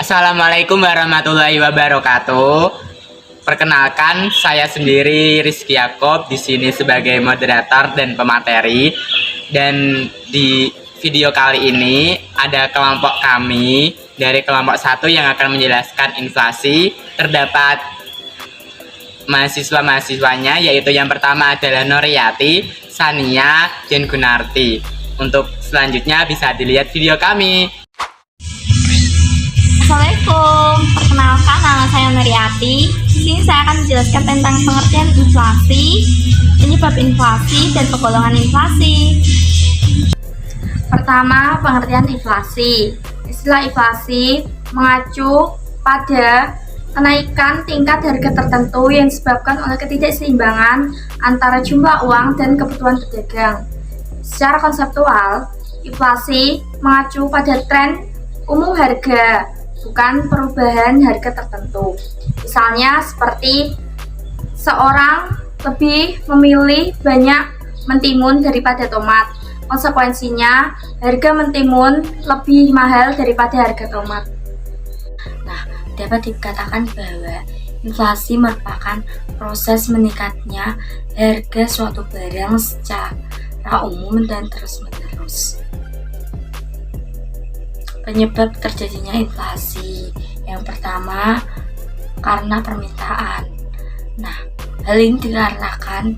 Assalamualaikum warahmatullahi wabarakatuh. Perkenalkan, saya sendiri Rizky Yaakob di sini sebagai moderator dan pemateri. Dan di video kali ini ada kelompok kami dari kelompok 1 yang akan menjelaskan inflasi. Terdapat mahasiswa-mahasiswanya, yaitu yang pertama adalah Noriyati, Sania, dan Gunarti. Untuk selanjutnya bisa dilihat video kami. Assalamualaikum, perkenalkan nama saya Noriyati. Di sini saya akan menjelaskan tentang pengertian inflasi, penyebab inflasi, dan penggolongan inflasi. Pertama, pengertian inflasi. Istilah inflasi mengacu pada kenaikan tingkat harga tertentu yang disebabkan oleh ketidakseimbangan antara jumlah uang dan kebutuhan pedagang. Secara konseptual, inflasi mengacu pada tren umum harga, bukan perubahan harga tertentu. Misalnya seperti seorang lebih memilih banyak mentimun daripada tomat. Konsekuensinya, harga mentimun lebih mahal daripada harga tomat. Nah, dapat dikatakan bahwa inflasi merupakan proses meningkatnya harga suatu barang secara umum dan terus-menerus. Penyebab terjadinya inflasi, yang pertama karena permintaan. Nah, hal ini dikarenakan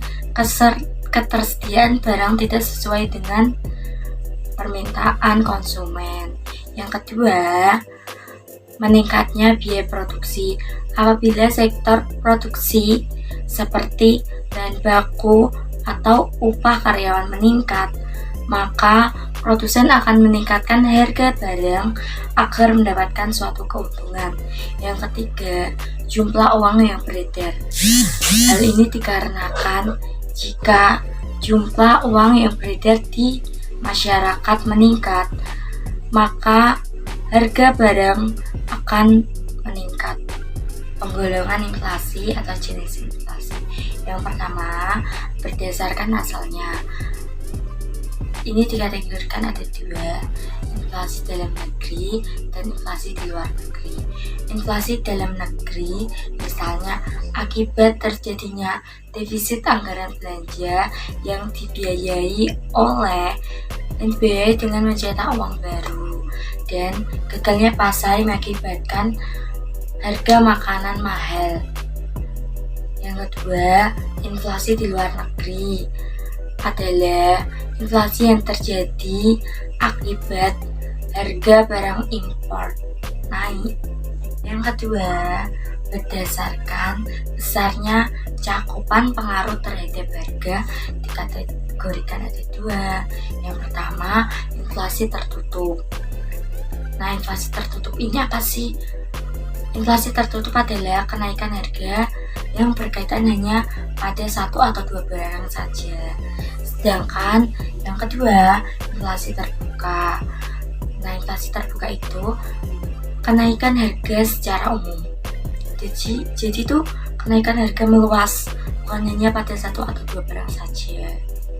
ketersediaan barang tidak sesuai dengan permintaan konsumen. Yang kedua, meningkatnya biaya produksi. Apabila sektor produksi seperti bahan baku atau upah karyawan meningkat, maka produsen akan meningkatkan harga barang agar mendapatkan suatu keuntungan. Yang ketiga, jumlah uang yang beredar. Hal ini dikarenakan jika jumlah uang yang beredar di masyarakat meningkat, maka harga barang akan meningkat. Penggolongan inflasi atau jenis inflasi. Yang pertama, berdasarkan asalnya. Ini dikategorikan ada dua, inflasi dalam negeri dan inflasi di luar negeri. Inflasi dalam negeri misalnya akibat terjadinya defisit anggaran belanja yang dibiayai dengan mencetak uang baru, dan gagalnya pasar mengakibatkan harga makanan mahal. Yang kedua, inflasi di luar negeri adalah inflasi yang terjadi akibat harga barang impor naik. Yang kedua, berdasarkan besarnya cakupan pengaruh terhadap harga dikategorikan ada dua. Yang pertama, inflasi tertutup. Nah, inflasi tertutup ini apa sih? Inflasi tertutup adalah kenaikan harga yang berkaitan hanya pada satu atau dua barang saja. Sedangkan yang kedua, inflasi terbuka. Nah, inflasi terbuka itu kenaikan harga secara umum. Jadi itu kenaikan harga meluas, bukan hanya pada satu atau dua barang saja.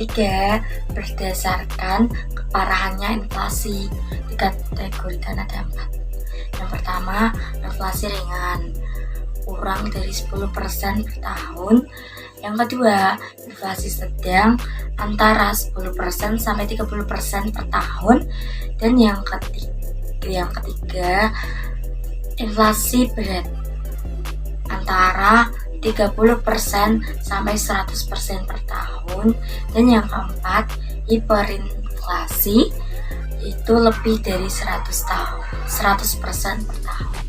Tiga, berdasarkan keparahannya inflasi, dikategorikan ada 4. Yang pertama, inflasi ringan, kurang dari 10% per tahun. Yang kedua, inflasi sedang antara 10% sampai 30% per tahun. Dan yang ketiga, inflasi berat antara 30% sampai 100% per tahun. Dan yang keempat, hiperinflasi, itu lebih dari 100% per tahun.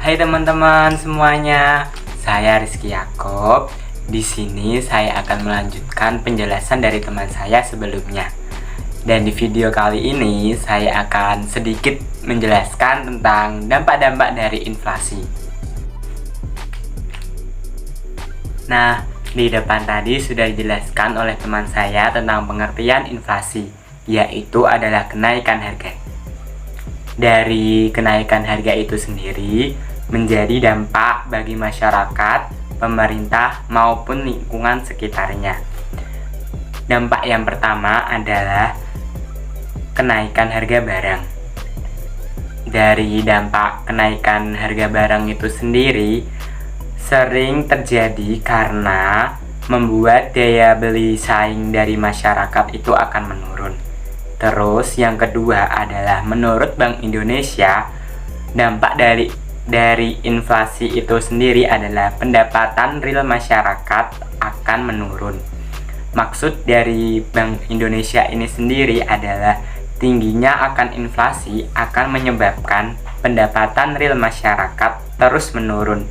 Hai teman-teman semuanya, saya Rizky Yaakob. Di sini saya akan melanjutkan penjelasan dari teman saya sebelumnya. Dan di video kali ini saya akan sedikit menjelaskan tentang dampak-dampak dari inflasi. Nah, di depan tadi sudah dijelaskan oleh teman saya tentang pengertian inflasi, yaitu adalah kenaikan harga. Dari kenaikan harga itu sendiri menjadi dampak bagi masyarakat, pemerintah, maupun lingkungan sekitarnya. Dampak yang pertama adalah kenaikan harga barang. dari dampak kenaikan harga barang itu sendiri sering terjadi karena membuat daya beli saing dari masyarakat itu akan menurun. Terus yang kedua adalah menurut Bank Indonesia, dampak dari inflasi itu sendiri adalah pendapatan real masyarakat akan menurun. Maksud dari Bank Indonesia ini sendiri adalah tingginya akan inflasi akan menyebabkan pendapatan real masyarakat terus menurun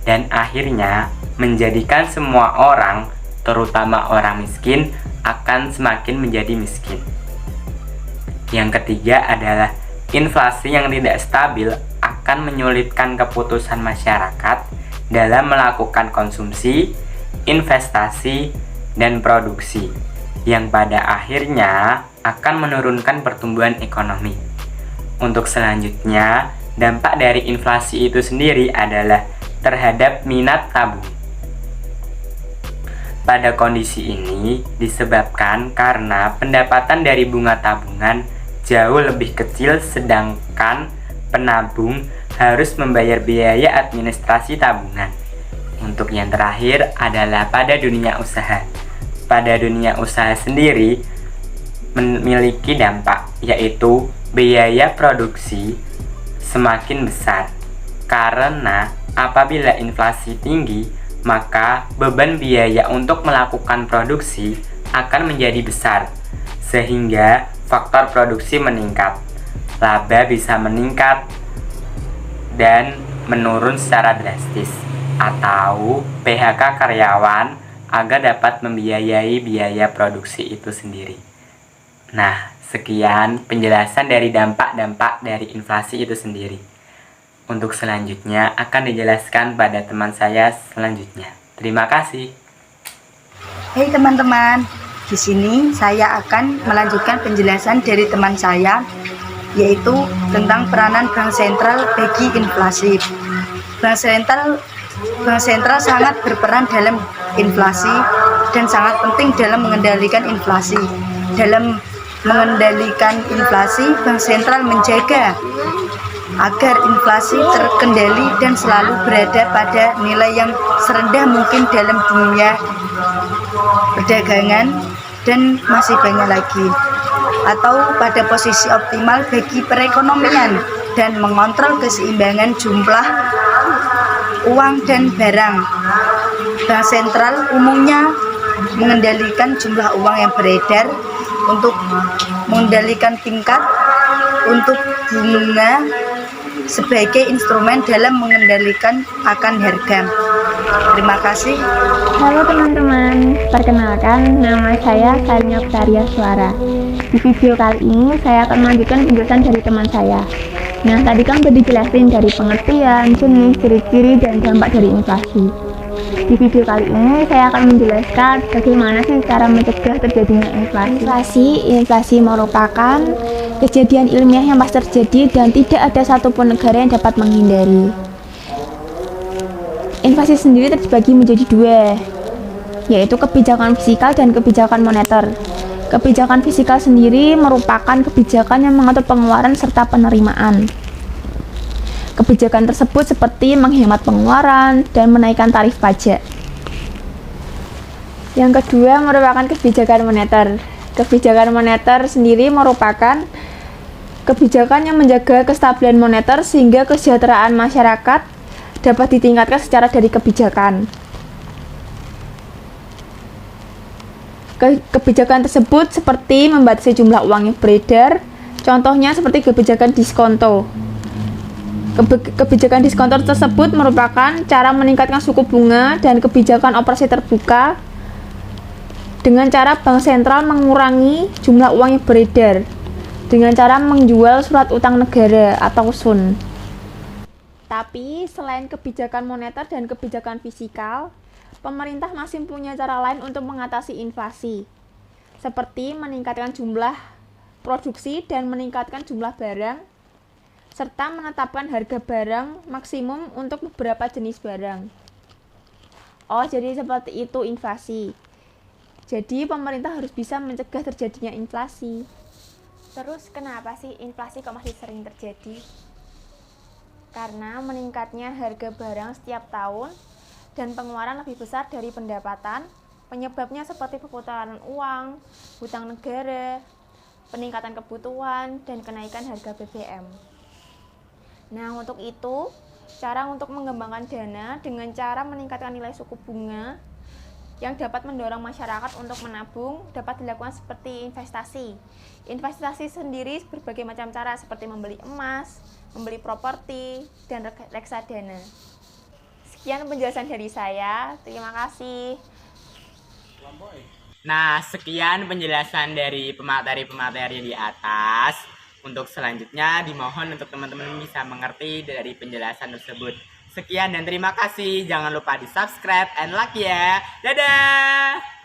dan akhirnya menjadikan semua orang, terutama orang miskin, akan semakin menjadi miskin. Yang ketiga adalah inflasi yang tidak stabil akan menyulitkan keputusan masyarakat dalam melakukan konsumsi, investasi, dan produksi, yang pada akhirnya akan menurunkan pertumbuhan ekonomi. Untuk selanjutnya, dampak dari inflasi itu sendiri adalah terhadap minat tabung. Pada kondisi ini disebabkan karena pendapatan dari bunga tabungan jauh lebih kecil, sedangkan penabung harus membayar biaya administrasi tabungan. Untuk yang terakhir adalah pada dunia usaha. Pada dunia usaha sendiri memiliki dampak, yaitu biaya produksi semakin besar. Karena apabila inflasi tinggi, maka beban biaya untuk melakukan produksi akan menjadi besar, sehingga faktor produksi meningkat, laba bisa meningkat dan menurun secara drastis, atau PHK karyawan agar dapat membiayai biaya produksi itu sendiri. Nah, sekian penjelasan dari dampak-dampak dari inflasi itu sendiri. Untuk selanjutnya akan dijelaskan pada teman saya selanjutnya. Terima kasih. Hai teman-teman, di sini saya akan melanjutkan penjelasan dari teman saya, yaitu tentang peranan Bank Sentral bagi inflasi. Bank Sentral sangat berperan dalam inflasi dan sangat penting dalam mengendalikan inflasi. Dalam mengendalikan inflasi, Bank Sentral menjaga agar inflasi terkendali dan selalu berada pada nilai yang serendah mungkin dalam dunia perdagangan dan masih banyak lagi, atau pada posisi optimal bagi perekonomian dan mengontrol keseimbangan jumlah uang dan barang. Bank Sentral umumnya mengendalikan jumlah uang yang beredar untuk mengendalikan tingkat untuk bunga sebagai instrumen dalam mengendalikan akan harga. Terima kasih. Halo teman-teman, perkenalkan nama saya Karina Putaria Suara. Di video kali ini saya akan melanjutkan penjelasan dari teman saya. Nah, tadi kan sudah dijelasin dari pengertian, jenis, ciri-ciri, dan dampak dari inflasi. Di video kali ini saya akan menjelaskan bagaimana sih cara mencegah terjadinya inflasi. Inflasi merupakan kejadian ilmiah yang pasti terjadi dan tidak ada satupun negara yang dapat menghindari. Inflasi sendiri terbagi menjadi dua, yaitu kebijakan fiskal dan kebijakan moneter. Kebijakan fiskal sendiri merupakan kebijakan yang mengatur pengeluaran serta penerimaan. Kebijakan tersebut seperti menghemat pengeluaran dan menaikkan tarif pajak. Yang kedua merupakan kebijakan moneter. Kebijakan moneter sendiri merupakan kebijakan yang menjaga kestabilan moneter sehingga kesejahteraan masyarakat dapat ditingkatkan secara dari kebijakan. Kebijakan tersebut seperti membatasi jumlah uang yang beredar, contohnya seperti kebijakan diskonto. Kebijakan diskonto tersebut merupakan cara meningkatkan suku bunga dan kebijakan operasi terbuka dengan cara Bank Sentral mengurangi jumlah uang yang beredar dengan cara menjual surat utang negara atau SUN. Tapi selain kebijakan moneter dan kebijakan fiskal, pemerintah masih punya cara lain untuk mengatasi inflasi, seperti meningkatkan jumlah produksi dan meningkatkan jumlah barang, serta menetapkan harga barang maksimum untuk beberapa jenis barang. Oh, jadi seperti itu inflasi. Jadi pemerintah harus bisa mencegah terjadinya inflasi. Terus kenapa sih inflasi kok masih sering terjadi? karena meningkatnya harga barang setiap tahun dan pengeluaran lebih besar dari pendapatan. Penyebabnya seperti perputaran uang, hutang negara, peningkatan kebutuhan, dan kenaikan harga BBM. Nah, untuk itu, cara untuk mengembangkan dana dengan cara meningkatkan nilai suku bunga yang dapat mendorong masyarakat untuk menabung dapat dilakukan seperti investasi. Investasi sendiri berbagai macam cara seperti membeli emas, membeli properti, dan reksadana. Sekian penjelasan dari saya. Terima kasih. Nah, sekian penjelasan dari pemateri-pemateri di atas. Untuk selanjutnya dimohon untuk teman-teman bisa mengerti dari penjelasan tersebut. Sekian dan terima kasih. Jangan lupa di subscribe and like ya. Dadah!